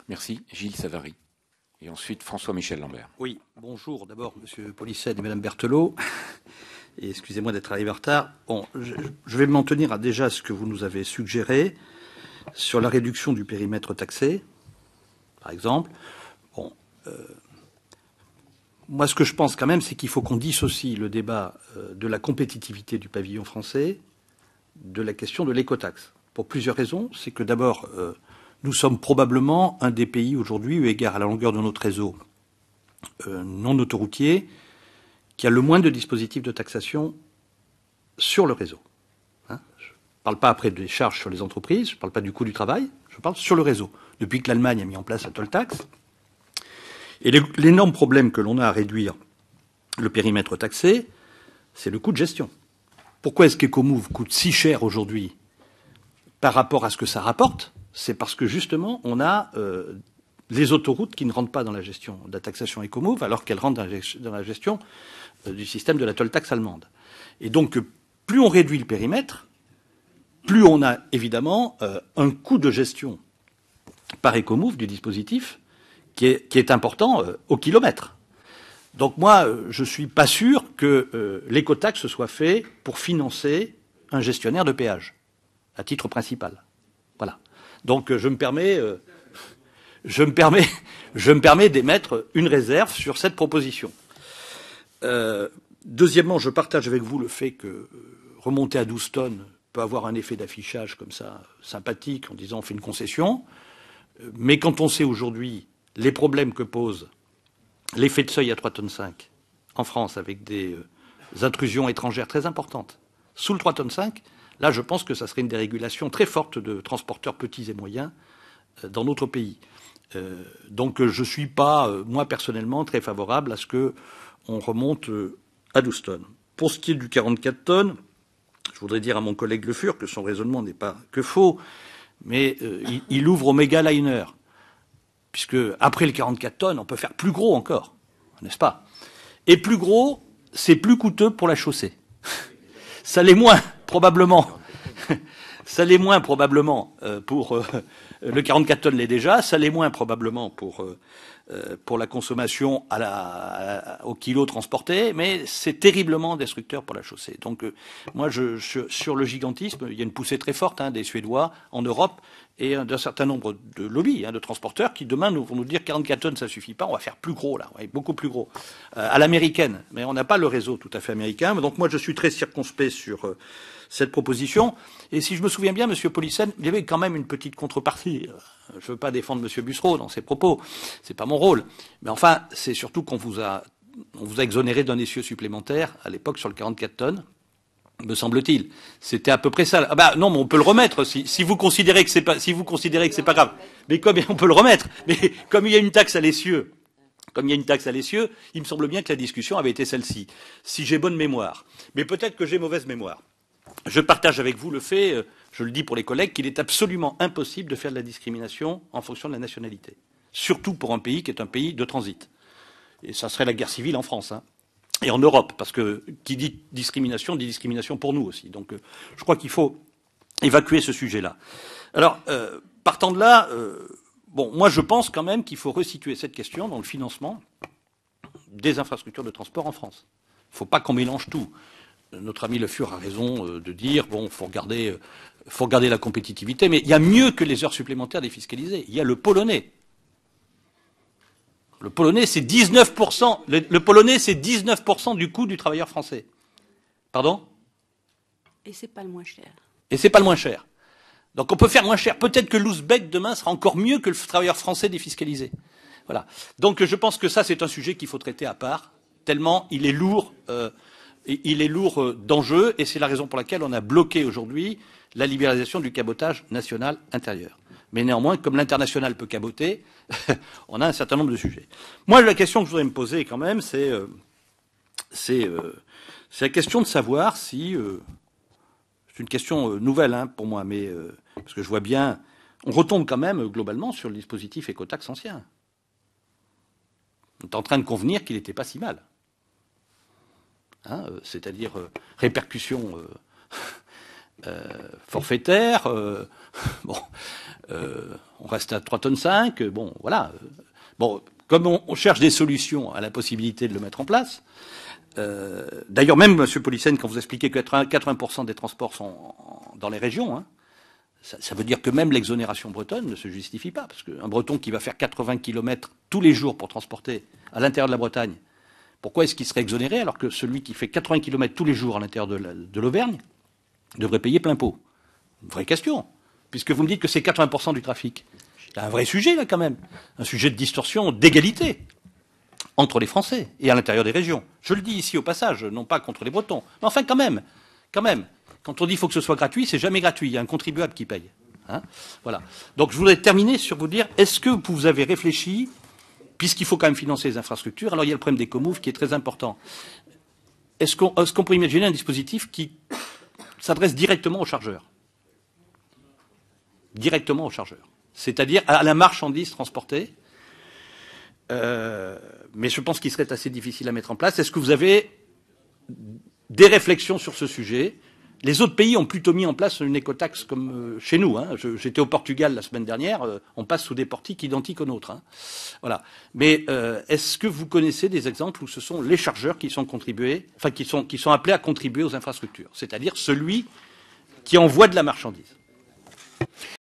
Merci. Gilles Savary. Et ensuite François-Michel Lambert. Oui, bonjour d'abord Monsieur Policet et Madame Berthelot. Et excusez-moi d'être arrivé en retard. Bon, je vais m'en tenir à déjà ce que vous nous avez suggéré sur la réduction du périmètre taxé, par exemple. Bon, moi ce que je pense quand même, c'est qu'il faut qu'on dissocie le débat de la compétitivité du pavillon français de la question de l'écotaxe. Pour plusieurs raisons. C'est que d'abord, nous sommes probablement un des pays aujourd'hui, eu égard à la longueur de notre réseau non autoroutier, qui a le moins de dispositifs de taxation sur le réseau. Hein, je ne parle pas après des charges sur les entreprises, je ne parle pas du coût du travail, je parle sur le réseau. Depuis que l'Allemagne a mis en place la toll tax, et l'énorme problème que l'on a à réduire le périmètre taxé, c'est le coût de gestion. Pourquoi est-ce qu'Ecomove coûte si cher aujourd'hui par rapport à ce que ça rapporte? C'est parce que justement, on a les autoroutes qui ne rentrent pas dans la gestion de la taxation Ecomove, alors qu'elles rentrent dans la gestion du système de la toll tax allemande. Et donc, plus on réduit le périmètre, plus on a évidemment un coût de gestion par Ecomove du dispositif qui est important au kilomètre. Donc moi, je ne suis pas sûr que l'écotaxe soit fait pour financer un gestionnaire de péage, à titre principal. Voilà. Donc je me permets d'émettre une réserve sur cette proposition. Deuxièmement, je partage avec vous le fait que remonter à 12 tonnes peut avoir un effet d'affichage comme ça sympathique en disant on fait une concession. Mais quand on sait aujourd'hui les problèmes que pose l'effet de seuil à 3,5 tonnes en France avec des intrusions étrangères très importantes sous le 3,5 tonnes, là je pense que ça serait une dérégulation très forte de transporteurs petits et moyens dans notre pays. Donc je ne suis pas, moi personnellement, très favorable à ce qu'on remonte à 12 tonnes. Pour ce qui est du 44 tonnes, je voudrais dire à mon collègue Le Fur que son raisonnement n'est pas que faux, mais il ouvre au méga liner. Puisque après le 44 tonnes, on peut faire plus gros encore, n'est-ce pas? Et plus gros, c'est plus coûteux pour la chaussée. Ça l'est moins, probablement. Ça l'est moins, probablement, pour... le 44 tonnes l'est déjà, ça l'est moins, probablement, pour la consommation au kilo transporté, mais c'est terriblement destructeur pour la chaussée. Donc, moi, sur le gigantisme, il y a une poussée très forte des Suédois en Europe et d'un certain nombre de lobbies, de transporteurs, qui demain vont nous dire 44 tonnes, ça suffit pas, on va faire plus gros, là, beaucoup plus gros, à l'américaine. Mais on n'a pas le réseau tout à fait américain. Donc, moi, je suis très circonspect sur cette proposition. Et si je me souviens bien, Monsieur Policet, il y avait quand même une petite contrepartie. Je ne veux pas défendre Monsieur Bussereau dans ses propos, c'est pas mon rôle. Mais enfin, c'est surtout qu'on vous a exonéré d'un essieu supplémentaire à l'époque sur le 44 tonnes, me semble-t-il. C'était à peu près ça. Ah bah non, mais on peut le remettre si vous considérez que c'est pas grave. Mais comme on peut le remettre, mais comme il y a une taxe à l'essieu. Il me semble bien que la discussion avait été celle-ci, si j'ai bonne mémoire. Mais peut-être que j'ai mauvaise mémoire. Je partage avec vous le fait, je le dis pour les collègues, qu'il est absolument impossible de faire de la discrimination en fonction de la nationalité. Surtout pour un pays qui est un pays de transit. Et ça serait la guerre civile en France, et en Europe, parce que qui dit discrimination pour nous aussi. Donc je crois qu'il faut évacuer ce sujet-là. Alors, partant de là, moi je pense quand même qu'il faut resituer cette question dans le financement des infrastructures de transport en France. Il ne faut pas qu'on mélange tout. Notre ami Le Fur a raison de dire faut regarder la compétitivité, mais il y a mieux que les heures supplémentaires défiscalisées. Il y a le polonais. Le polonais, c'est 19%. Le polonais, c'est 19% du coût du travailleur français. Pardon? Et c'est pas le moins cher. Et c'est pas le moins cher. Donc on peut faire moins cher. Peut-être que l'Ouzbek demain sera encore mieux que le travailleur français défiscalisé. Voilà. Donc je pense que ça, c'est un sujet qu'il faut traiter à part, tellement il est lourd. Il est lourd d'enjeux, et c'est la raison pour laquelle on a bloqué aujourd'hui la libéralisation du cabotage national intérieur. Mais néanmoins, comme l'international peut caboter, on a un certain nombre de sujets. Moi, la question que je voudrais me poser quand même, c'est la question de savoir si... c'est une question nouvelle pour moi, mais parce que je vois bien... On retombe quand même globalement sur le dispositif écotaxe ancien. On est en train de convenir qu'il n'était pas si mal. C'est-à-dire répercussion forfaitaire. Bon, on reste à 3,5 tonnes. Bon, voilà. Bon, comme on cherche des solutions à la possibilité de le mettre en place. D'ailleurs, même, M. Policène, quand vous expliquez que 80% des transports sont dans les régions, hein, ça veut dire que même l'exonération bretonne ne se justifie pas. Parce qu'un Breton qui va faire 80 km tous les jours pour transporter à l'intérieur de la Bretagne, pourquoi est-ce qu'il serait exonéré alors que celui qui fait 80 km tous les jours à l'intérieur de l'Auvergne devrait payer plein pot? Une vraie question. Puisque vous me dites que c'est 80% du trafic. C'est un vrai sujet, là, quand même. Un sujet de distorsion, d'égalité entre les Français et à l'intérieur des régions. Je le dis ici au passage, non pas contre les Bretons. Mais enfin, quand même. Quand on dit qu'il faut que ce soit gratuit, c'est jamais gratuit. Il y a un contribuable qui paye. Hein, voilà. Donc, je voudrais terminer sur vous dire, est-ce que vous avez réfléchi, puisqu'il faut quand même financer les infrastructures, alors il y a le problème des comouves qui est très important. Est-ce qu'on peut imaginer un dispositif qui s'adresse directement aux chargeurs? Directement aux chargeurs. C'est-à-dire à la marchandise transportée. Mais je pense qu'il serait assez difficile à mettre en place. Est-ce que vous avez des réflexions sur ce sujet? Les autres pays ont plutôt mis en place une écotaxe comme chez nous. Hein. J'étais au Portugal la semaine dernière. On passe sous des portiques identiques aux nôtres. Hein. Voilà. Mais est-ce que vous connaissez des exemples où ce sont les chargeurs qui sont qui sont appelés à contribuer aux infrastructures, c'est-à-dire celui qui envoie de la marchandise?